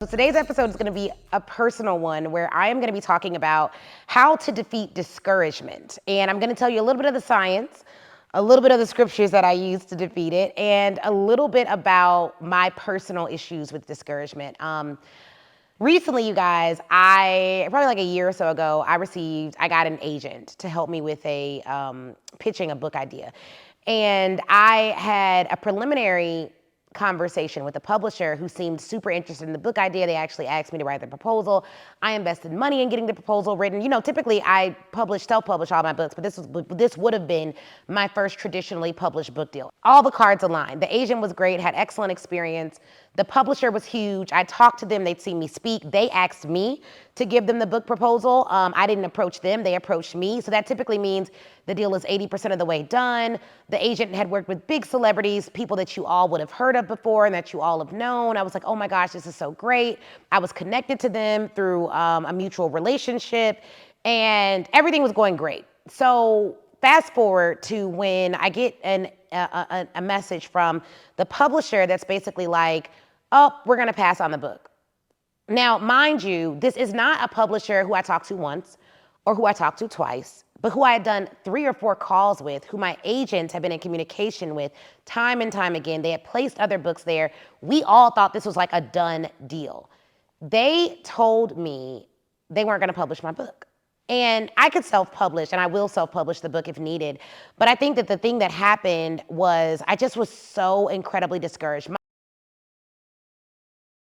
So today's episode is going to be a personal one where I am going to be talking about how to defeat discouragement. And I'm going to tell you a little bit of the science, a little bit of the scriptures that I use to defeat it, and a little bit about my personal issues with discouragement. Recently, you guys, probably like a year or so ago, I got an agent to help me with pitching a book idea. And I had a preliminary conversation with a publisher who seemed super interested in the book idea. They actually asked me to write the proposal. I invested money in getting the proposal written. You know, typically I self-publish all my books, but this would have been my first traditionally published book deal. All the cards aligned. The agent was great, had excellent experience. The publisher was huge. I talked to them, they'd seen me speak. They asked me to give them the book proposal. I didn't approach them, they approached me. So that typically means the deal is 80% of the way done. The agent had worked with big celebrities, people that you all would have heard of before and that you all have known. I was like, oh my gosh, this is so great. I was connected to them through a mutual relationship and everything was going great. So fast forward to when I get a message from the publisher that's basically like, oh, we're gonna pass on the book. Now, mind you, this is not a publisher who I talked to once or who I talked to twice, but who I had done 3 or 4 calls with, who my agents have been in communication with time and time again. They had placed other books there. We all thought this was like a done deal. They told me they weren't gonna publish my book. And I could self-publish, and I will self-publish the book if needed. But I think that the thing that happened was I just was so incredibly discouraged.